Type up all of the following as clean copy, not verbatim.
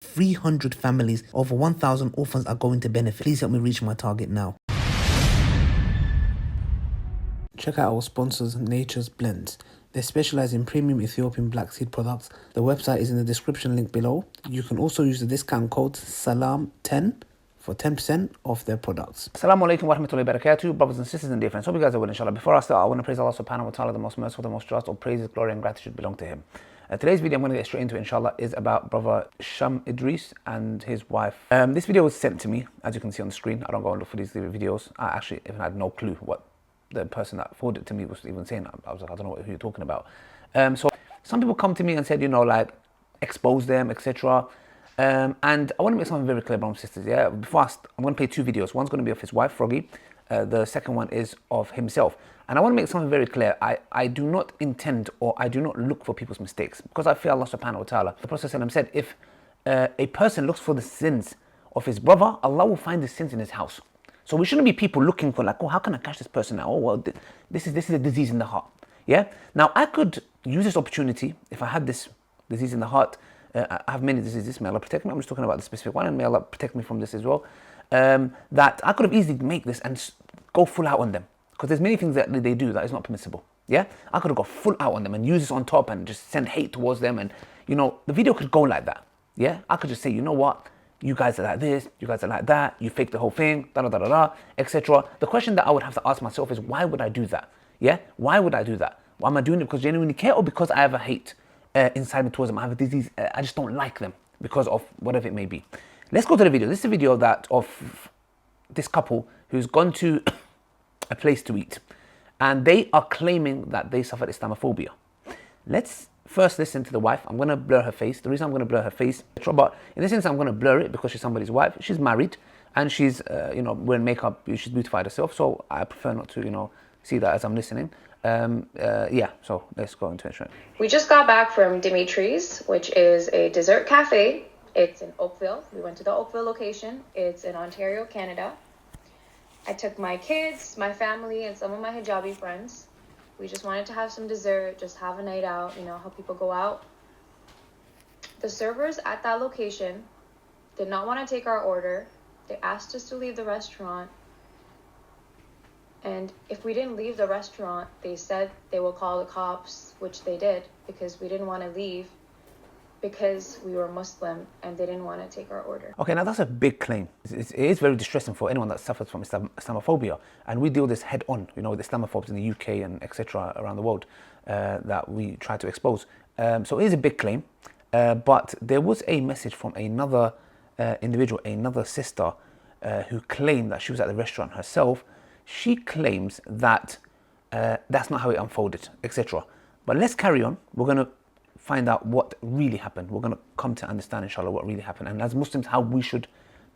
300 families, over 1,000 orphans are going to benefit. Please help me reach my target now. Check out our sponsors, Nature's Blends. They specialize in premium Ethiopian black seed products. The website is in the description link below. You can also use the discount code SALAM10 for 10% off their products. Assalamu alaikum wa rahmatullahi wa barakatuh, brothers and sisters and dear friends. Hope you guys are well, inshallah. Before I start, I want to praise Allah subhanahu wa ta'ala, the most merciful, the most just. All praises, glory and gratitude belong to Him. Today's video, I'm going to get straight into it, inshallah, is about brother Sham Idrees and his wife. This video was sent to me, as you can see on the screen. I don't go and look for these videos. I actually even had no clue what the person that forwarded it to me was even saying. I was like, I don't know who you're talking about. So some people come to me and said, you know, like, expose them, etc. And I want to make something very clear, brothers and sisters. Yeah, before I'm going to play two videos. One's going to be of his wife, Froggy. The second one is of himself. And I want to make something very clear. I do not intend, or I do not look for people's mistakes, because I fear Allah subhanahu wa ta'ala. The Prophet said, if a person looks for the sins of his brother, Allah will find the sins in his house. So we shouldn't be people looking for, like, oh, how can I catch this person out? Oh, well, this is a disease in the heart. Yeah. Now I could use this opportunity if I had this disease in the heart. I have many diseases. May Allah protect me. I'm just talking about the specific one, and may Allah protect me from this as well. That I could have easily make this and go full out on them, because there's many things that they do that is not permissible. Yeah. I could have got full out on them and use this on top and just send hate towards them, and you know the video could go like that. Yeah. I could just say, you know what? You guys are like this, you guys are like that, you fake the whole thing, etc. The question that I would have to ask myself is, why would I do that? Yeah? Why would I do that? Why am I doing it because I genuinely care, or because I have a hate inside me towards them? I have a disease, I just don't like them because of whatever it may be. Let's go to the video. This is a video of this couple who's gone to a place to eat, and they are claiming that they suffered Islamophobia. Let's first listen to the wife. I'm going to blur her face. The reason I'm going to blur her face, but in this instance, I'm going to blur it because she's somebody's wife. She's married, and she's, you know, wearing makeup. She's beautified herself, so I prefer not to, you know, see that as I'm listening. Yeah, so let's go into it. We just got back from Idrees, which is a dessert cafe. It's in Oakville. We went to the Oakville location. It's in Ontario, Canada. I took my kids, my family, and some of my hijabi friends. We just wanted to have some dessert, just have a night out, you know how people go out. The servers at that location did not want to take our order. They asked us to leave the restaurant. And if we didn't leave the restaurant, they said they will call the cops, which they did, because we didn't want to leave because we were Muslim and they didn't want to take our order. Okay, now that's a big claim. It is very distressing for anyone that suffers from Islamophobia, and we deal this head on, you know, with Islamophobes in the UK and etc. around the world that we try to expose. So it is a big claim, but there was a message from another individual, another sister, who claimed that she was at the restaurant herself. She claims that that's not how it unfolded, etc. But let's carry on. We're going to find out what really happened. We're going to come to understand, inshallah, what really happened, and as Muslims, how we should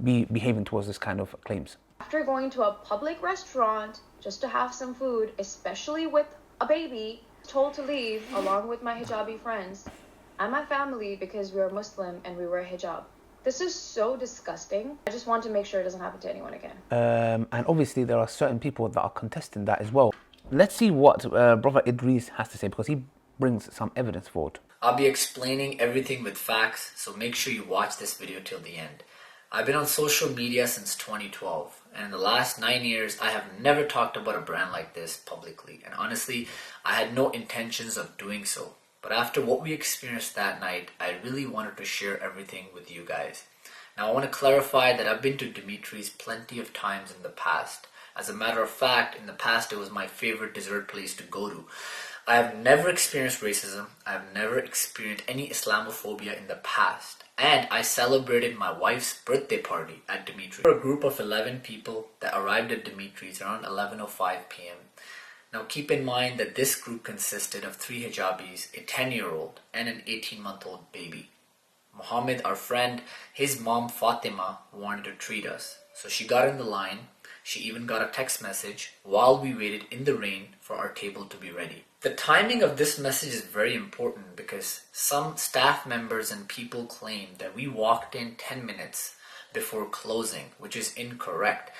be behaving towards this kind of claims. After going to a public restaurant just to have some food, especially with a baby, told to leave along with my hijabi friends and my family because we are Muslim and we wear hijab. This is so disgusting. I just want to make sure it doesn't happen to anyone again. And obviously there are certain people that are contesting that as well. Let's see what brother Idrees has to say, because he brings some evidence forward. I'll be explaining everything with facts, so make sure you watch this video till the end. I've been on social media since 2012, and in the last 9 years, I have never talked about a brand like this publicly, and honestly, I had no intentions of doing so. But after what we experienced that night, I really wanted to share everything with you guys. Now I want to clarify that I've been to Idrees plenty of times in the past. As a matter of fact, in the past it was my favorite dessert place to go to. I have never experienced racism. I have never experienced any Islamophobia in the past. And I celebrated my wife's birthday party at Idrees. We were a group of 11 people that arrived at Idrees around 11:05 p.m. Now keep in mind that this group consisted of 3 hijabis, a 10-year-old and an 18-month-old baby. Muhammad, our friend, his mom Fatima wanted to treat us. So she got in the line. She even got a text message while we waited in the rain for our table to be ready. The timing of this message is very important because some staff members and people claim that we walked in 10 minutes before closing, which is incorrect.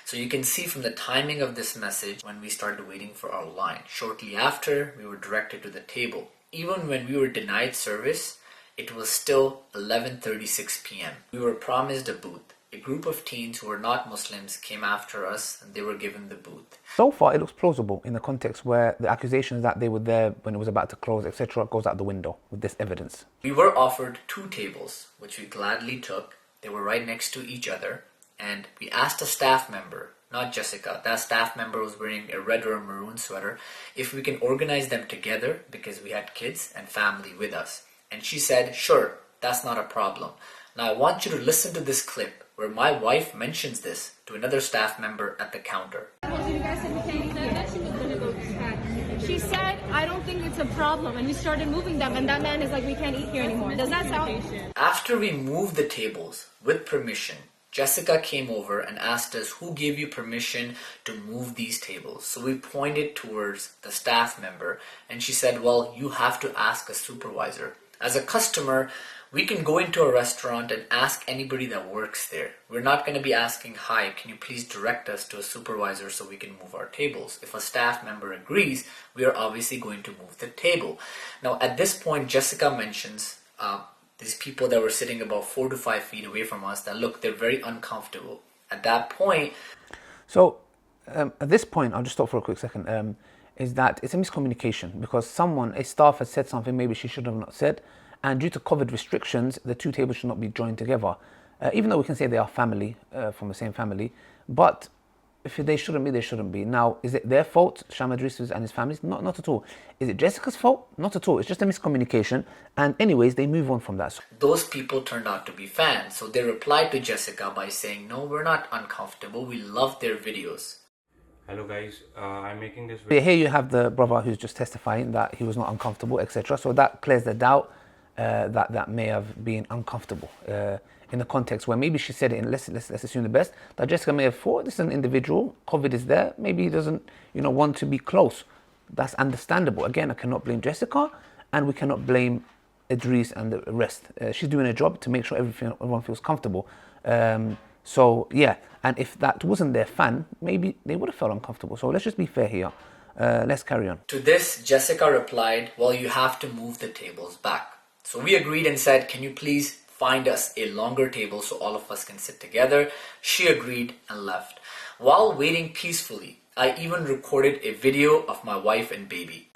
So you can see from the timing of this message when we started waiting for our line. Shortly after, we were directed to the table. Even when we were denied service, It was still 11:36 p.m. We were promised a booth. A group of teens who were not Muslims came after us and they were given the booth. So far, it looks plausible in the context where the accusations that they were there when it was about to close, etc., goes out the window with this evidence. We were offered 2 tables, which we gladly took. They were right next to each other, and we asked a staff member, not Jessica, that staff member was wearing a red or a maroon sweater, if we can organize them together because we had kids and family with us. And she said, sure, that's not a problem. Now I want you to listen to this clip where my wife mentions this to another staff member at the counter. She said, I don't think it's a problem, and we started moving them, and that man is like, we can't eat here anymore. Does that sound? After we moved the tables with permission, Jessica came over and asked us who gave you permission to move these tables. So we pointed towards the staff member and she said, well, you have to ask a supervisor. As a customer, we can go into a restaurant and ask anybody that works there. We're not going to be asking, hi, can you please direct us to a supervisor so we can move our tables? If a staff member agrees, we are obviously going to move the table. Now, at this point, Jessica mentions these people that were sitting about 4 to 5 feet away from us that look, they're very uncomfortable. At that point... So, at this point, I'll just stop for a quick second, is that it's a miscommunication because a staff has said something maybe she should have not said, and due to COVID restrictions, the 2 tables should not be joined together. Even though we can say they are family, from the same family, but if they shouldn't be, they shouldn't be. Now, is it their fault, Sham, Idrees and his families? Not at all. Is it Jessica's fault? Not at all. It's just a miscommunication. And anyways, they move on from that. Those people turned out to be fans. So they replied to Jessica by saying, no, we're not uncomfortable. We love their videos. Hello guys, I'm making this video. Here you have the brother who's just testifying that he was not uncomfortable, etc. So that clears the doubt that may have been uncomfortable in the context where maybe she said it in, let's assume the best, that Jessica may have thought this is an individual, COVID is there, maybe he doesn't want to be close. That's understandable. Again, I cannot blame Jessica and we cannot blame Idrees and the rest. She's doing her job to make sure everyone feels comfortable. So yeah, and if that wasn't their fan, maybe they would have felt uncomfortable. So let's just be fair here. Let's carry on. To this, Jessica replied, well, you have to move the tables back. So we agreed and said, can you please find us a longer table so all of us can sit together? She agreed and left. While waiting peacefully, I even recorded a video of my wife and baby.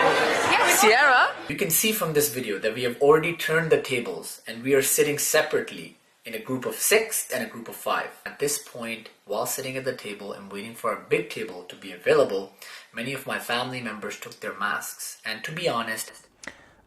Sierra? You can see from this video that we have already turned the tables and we are sitting separately in a group of 6 and a group of 5. At this point, while sitting at the table and waiting for a big table to be available, many of my family members took their masks. And to be honest...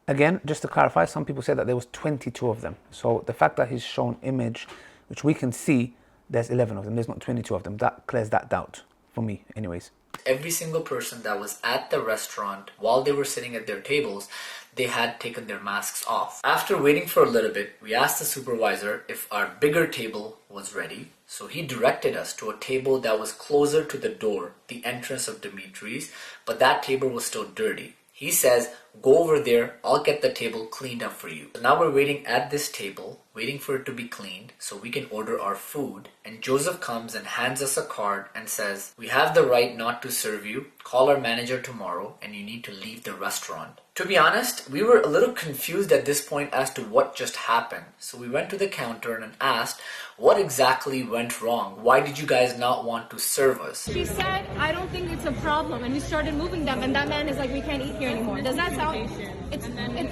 Again, just to clarify, some people say that there was 22 of them. So the fact that he's shown image, which we can see, there's 11 of them. There's not 22 of them. That clears that doubt for me anyways. Every single person that was at the restaurant while they were sitting at their tables, they had taken their masks off. After waiting for a little bit, we asked the supervisor if our bigger table was ready. So he directed us to a table that was closer to the door, the entrance of Idrees, but that table was still dirty. He says, go over there, I'll get the table cleaned up for you. So now we're waiting at this table, waiting for it to be cleaned so we can order our food. And Joseph comes and hands us a card and says, we have the right not to serve you. Call our manager tomorrow and you need to leave the restaurant. To be honest, we were a little confused at this point as to what just happened. So we went to the counter and asked, what exactly went wrong? Why did you guys not want to serve us? She said, I don't think it's a problem, and we started moving them, and that man is like, we can't eat here anymore. Does that sound? It's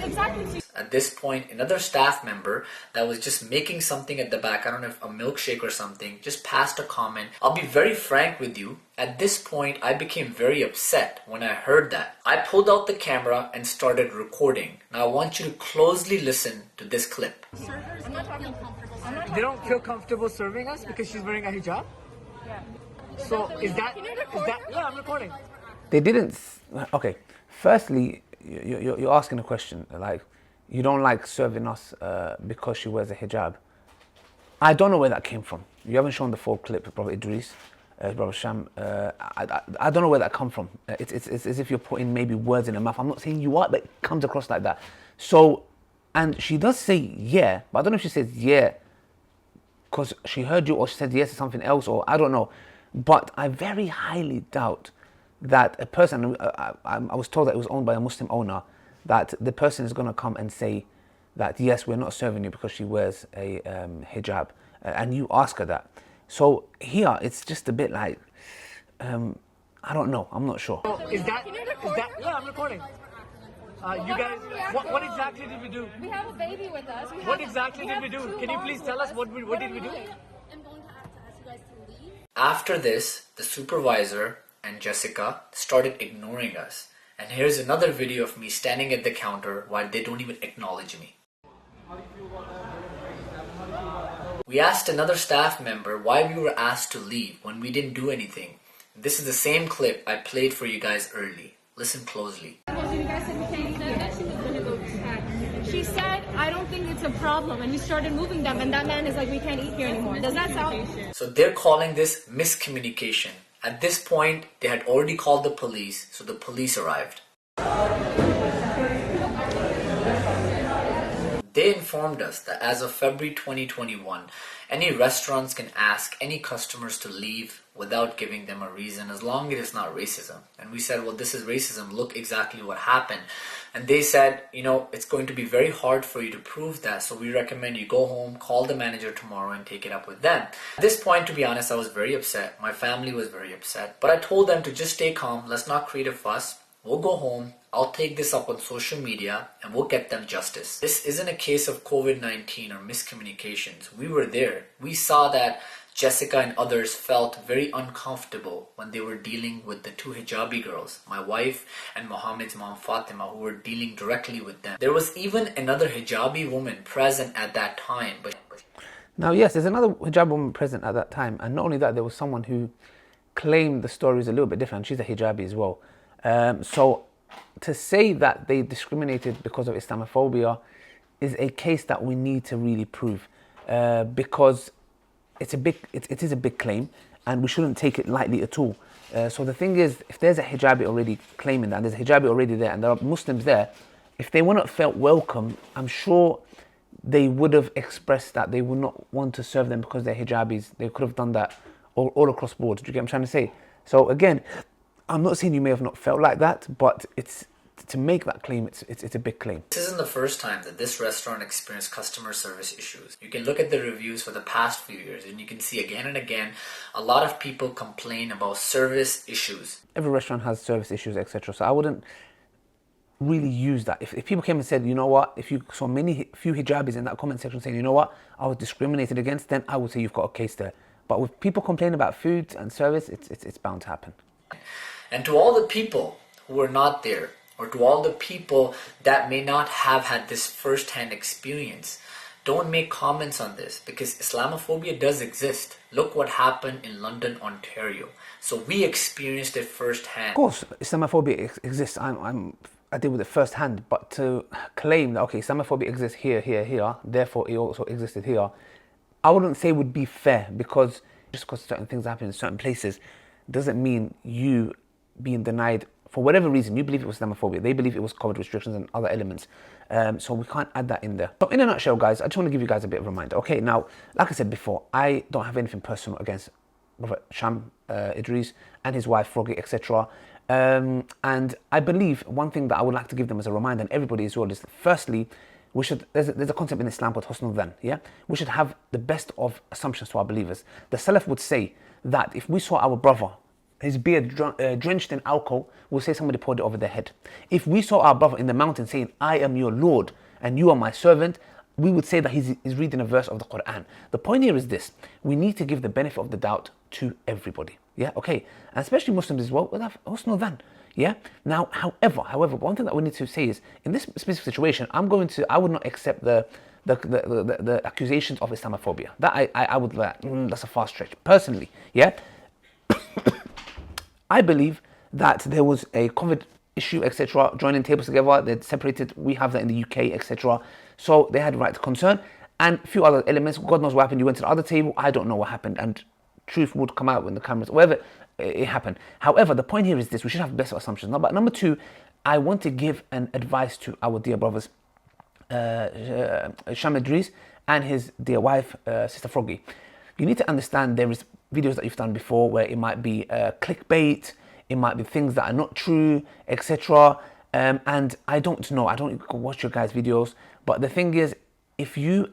exactly. At this point, another staff member that was just making something at the back, I don't know if a milkshake or something, just passed a comment. I'll be very frank with you. At this point, I became very upset when I heard that. I pulled out the camera and started recording. Now I want you to closely listen to this clip. I'm not talking comfortable. They don't feel comfortable serving us because she's wearing a hijab? Yeah. So is that... Can you record? Yeah, I'm recording. They didn't... Okay, firstly, you're asking a question, like, you don't like serving us because she wears a hijab. I don't know where that came from. You haven't shown the full clip, Brother Idrees, Brother Sham. I don't know where that come from. It's as if you're putting maybe words in her mouth. I'm not saying you are, but it comes across like that. So, and she does say yeah, but I don't know if she says yeah because she heard you or she said yes to something else, or I don't know. But I very highly doubt that a person, I was told that it was owned by a Muslim owner, that the person is going to come and say, that yes, we're not serving you because she wears a hijab, and you ask her that. So here it's just a bit like, I don't know, I'm not sure. So is that, yeah, I'm recording. You guys, what exactly did we do? We have a baby with us. What exactly did we do? Can you please tell us what did we do? I'm going to ask you guys to leave. After this, the supervisor and Jessica started ignoring us. And here's another video of me standing at the counter while they don't even acknowledge me. We asked another staff member why we were asked to leave when we didn't do anything. This is the same clip I played for you guys early. Listen closely. You guys said we can't eat there. That she was going to go check. She said, I don't think it's a problem. And we started moving them. And that man is like, we can't eat here anymore. Does that sound? So they're calling this miscommunication. At this point, they had already called the police, so the police arrived. They informed us that as of February 2021, any restaurants can ask any customers to leave without giving them a reason, as long as it's not racism. And we said, well, this is racism. Look exactly what happened. And they said, you know, it's going to be very hard for you to prove that. So we recommend you go home, call the manager tomorrow and take it up with them. At this point, to be honest, I was very upset. My family was very upset. But I told them to just stay calm. Let's not create a fuss. We'll go home. I'll take this up on social media and we'll get them justice. This isn't a case of COVID-19 or miscommunications. We were there. We saw that Jessica and others felt very uncomfortable when they were dealing with the two hijabi girls, my wife and Mohammed's mom Fatima, who were dealing directly with them. There was even another hijabi woman present at that time. Now, yes, there's another hijab woman present at that time. And not only that, there was someone who claimed the story is a little bit different. She's a hijabi as well. So to say that they discriminated because of Islamophobia is a case that we need to really prove, because it is a big claim and we shouldn't take it lightly at all. So the thing is, if there's a hijabi already claiming that, there's a hijabi already there and there are Muslims there, if they were not felt welcome, I'm sure they would have expressed that they would not want to serve them because they're hijabis. They could have done that all across board. Do you get what I'm trying to say? So again, I'm not saying you may have not felt like that, but it's to make that claim, it's a big claim. This isn't the first time that this restaurant experienced customer service issues. You can look at the reviews for the past few years and you can see again and again a lot of people complain about service issues. Every restaurant has service issues, etc. So I wouldn't really use that. If people came and said, you know what, if you saw few hijabis in that comment section saying, you know what, I was discriminated against, then I would say you've got a case there. But with people complaining about food and service, it's bound to happen. And to all the people who were not there, or to all the people that may not have had this first-hand experience, don't make comments on this, because Islamophobia does exist. Look what happened in London, Ontario. So we experienced it firsthand. Of course, Islamophobia exists. I deal with it firsthand. But to claim that, okay, Islamophobia exists here, therefore it also existed here, I wouldn't say would be fair, because just because certain things happen in certain places doesn't mean you being denied, for whatever reason, you believe it was Islamophobia, they believe it was COVID restrictions and other elements. So we can't add that in there. So in a nutshell, guys, I just want to give you guys a bit of a reminder. Okay, now, like I said before, I don't have anything personal against Brother Sham, Idrees, and his wife, Froggy, etc. And I believe one thing that I would like to give them as a reminder, and everybody as well, is that firstly, there's a concept in Islam called husnul dhan, yeah? We should have the best of assumptions to our believers. The Salaf would say that if we saw our brother, his beard drenched in alcohol, we'll say somebody poured it over their head. If we saw our brother in the mountain saying, I am your Lord and you are my servant, we would say that he's reading a verse of the Quran. The point here is this: we need to give the benefit of the doubt to everybody. Yeah, okay, and especially Muslims as well. We'll have husnul dhan. Yeah. Now, however, one thing that we need to say is, in this specific situation, I would not accept the accusations of Islamophobia. That I would like, that's a far stretch. Personally, yeah. I believe that there was a COVID issue, etc. Joining tables together, they'd separated. We have that in the UK, etc. So they had right to concern and a few other elements. God knows what happened. You went to the other table. I don't know what happened, and truth would come out when the cameras, whatever it happened. However, the point here is this: we should have better assumptions. But number two, I want to give an advice to our dear brothers, Sham Idrees and his dear wife, Sister Froggy. You need to understand there is videos that you've done before where it might be clickbait, it might be things that are not true, etc. And I don't know, I don't watch your guys' videos, but the thing is, if you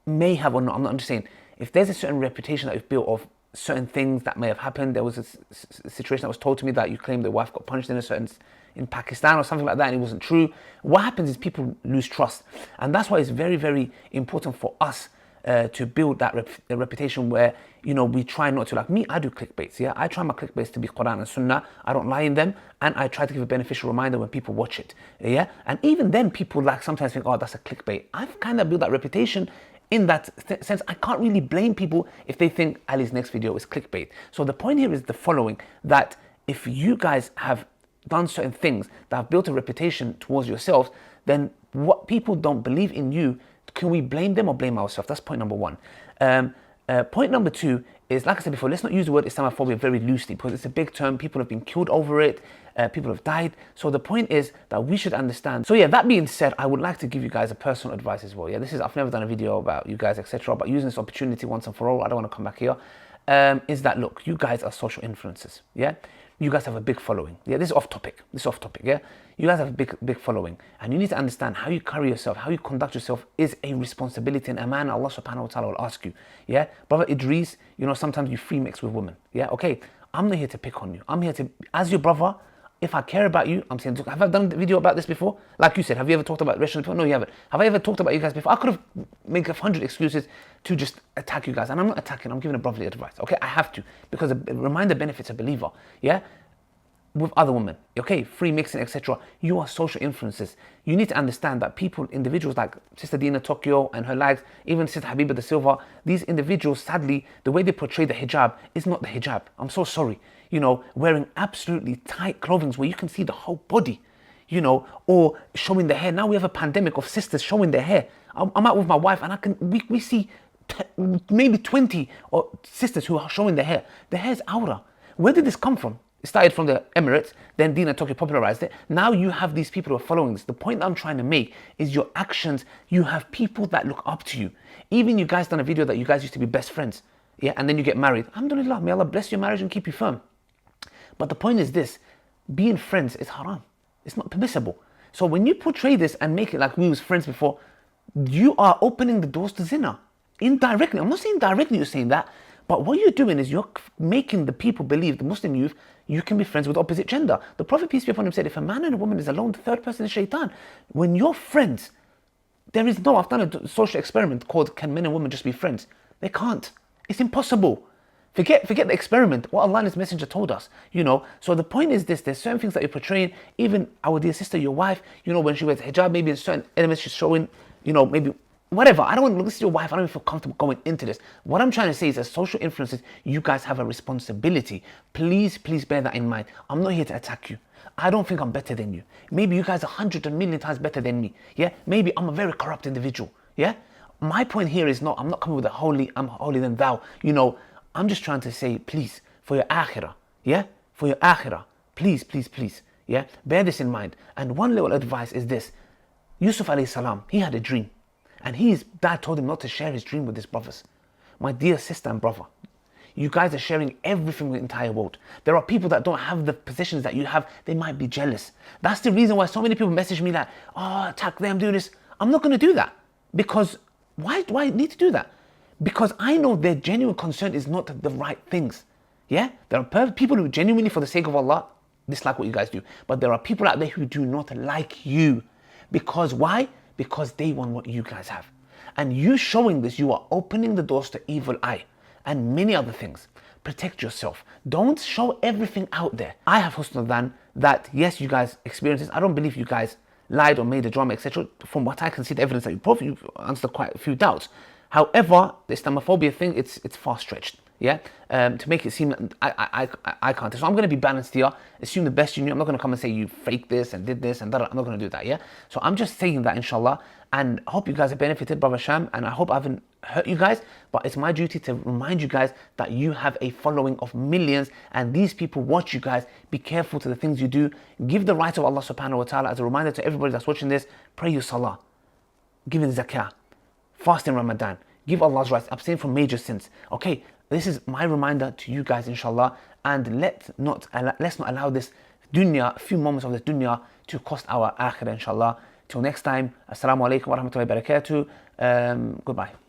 may have or not, I'm just saying, if there's a certain reputation that you've built of certain things that may have happened, there was a situation that was told to me that you claimed the wife got punched in Pakistan or something like that, and it wasn't true. What happens is people lose trust, and that's why it's very, very important for us to build that reputation where, you know, we try not to, like me, I do clickbaits, yeah? I try my clickbaits to be Quran and Sunnah. I don't lie in them, and I try to give a beneficial reminder when people watch it, yeah? And even then, people like sometimes think, oh, that's a clickbait. I've kind of built that reputation in that sense. I can't really blame people if they think Ali's next video is clickbait. So the point here is the following, that if you guys have done certain things that have built a reputation towards yourselves, then what people don't believe in you, can we blame them or blame ourselves? That's point number one. Point number two is, like I said before, let's not use the word Islamophobia very loosely, because it's a big term. People have been killed over it. People have died. So the point is that we should understand. So yeah, that being said, I would like to give you guys a personal advice as well. Yeah, I've never done a video about you guys, etc. But using this opportunity once and for all, I don't want to come back here. Is that, look, you guys are social influencers. Yeah, you guys have a big following. Yeah, this is off topic. Yeah, you guys have a big following, and you need to understand how you carry yourself, how you conduct yourself is a responsibility and a man Allah subhanahu wa ta'ala will ask you. Yeah, brother Idrees, you know, sometimes you free mix with women. Yeah, okay, I'm not here to pick on you. I'm here to, as your brother, if I care about you, I'm saying, look, have I done a video about this before? Like you said, have you ever talked about restaurants before? No, you haven't. Have I ever talked about you guys before? I could have made 100 excuses to just attack you guys, and I'm not attacking, I'm giving a brotherly advice. Okay, I have to, because a reminder benefits a believer. Yeah, with other women, okay, free mixing, etc. You are social influencers. You need to understand that people, individuals like Sister Dina Tokyo and her likes, even Sister Habiba da Silva, these individuals, sadly, the way they portray the hijab is not the hijab. I'm so sorry. You know, wearing absolutely tight clothing where you can see the whole body, you know, or showing the hair. Now we have a pandemic of sisters showing their hair. I'm out with my wife, and we see maybe 20 or sisters who are showing their hair. The hair's aura. Where did this come from? It started from the Emirates, then Dina Tokyo popularized it. Now you have these people who are following this. The point I'm trying to make is your actions. You have people that look up to you. Even you guys done a video that you guys used to be best friends. Yeah, and then you get married. Alhamdulillah, may Allah bless your marriage and keep you firm. But the point is this, being friends is haram. It's not permissible. So when you portray this and make it like we was friends before, you are opening the doors to zina. Indirectly. I'm not saying directly you're saying that, but what you're doing is you're making the people believe, the Muslim youth, you can be friends with the opposite gender. The Prophet, peace be upon him, said, if a man and a woman is alone, the third person is shaitan. When you're friends, there is no, I've done a social experiment called, can men and women just be friends? They can't. It's impossible. Forget the experiment, what Allah and His Messenger told us, you know. So the point is this, there's certain things that you're portraying, even our dear sister, your wife, you know, when she wears hijab, maybe in certain elements she's showing, you know, maybe whatever. I don't want to listen to your wife, I don't even feel comfortable going into this. What I'm trying to say is, as social influencers, you guys have a responsibility. Please bear that in mind. I'm not here to attack you. I don't think I'm better than you. Maybe you guys are 100 million times better than me. Yeah, maybe I'm a very corrupt individual. Yeah, my point here is not, I'm not coming with a I'm holier than thou, you know. I'm just trying to say, please, for your akhirah, yeah? For your akhirah, please, yeah? Bear this in mind. And one little advice is this. Yusuf alayhi salam, he had a dream. And his dad told him not to share his dream with his brothers. My dear sister and brother, you guys are sharing everything with the entire world. There are people that don't have the positions that you have. They might be jealous. That's the reason why so many people message me that, oh, attack them, do this. I'm not going to do that. Because why do I need to do that? Because I know their genuine concern is not the right things. Yeah? There are people who genuinely, for the sake of Allah, dislike what you guys do. But there are people out there who do not like you. Because why? Because they want what you guys have. And you showing this, you are opening the doors to evil eye and many other things. Protect yourself. Don't show everything out there. I have husnul dhan that, yes, you guys experience this. I don't believe you guys lied or made a drama, etc. From what I can see, the evidence that you've answered quite a few doubts. However, the Islamophobia thing, it's far stretched, yeah? To make it seem, I can't. So I'm going to be balanced here, assume the best you knew. I'm not going to come and say you faked this and did this and that. I'm not going to do that, yeah? So I'm just saying that, inshallah, and I hope you guys have benefited, Brother Sham, and I hope I haven't hurt you guys, but it's my duty to remind you guys that you have a following of millions, and these people watch you guys. Be careful to the things you do. Give the right of Allah subhanahu wa ta'ala. As a reminder to everybody that's watching this, pray your salah, give in zakah, fast in Ramadan, give Allah's rights, abstain from major sins. Okay, this is my reminder to you guys, inshallah, and let's not allow this dunya, a few moments of this dunya to cost our akhirah, inshallah. Till next time, assalamu alaikum wa rahmatullahi wa barakatuh. Goodbye.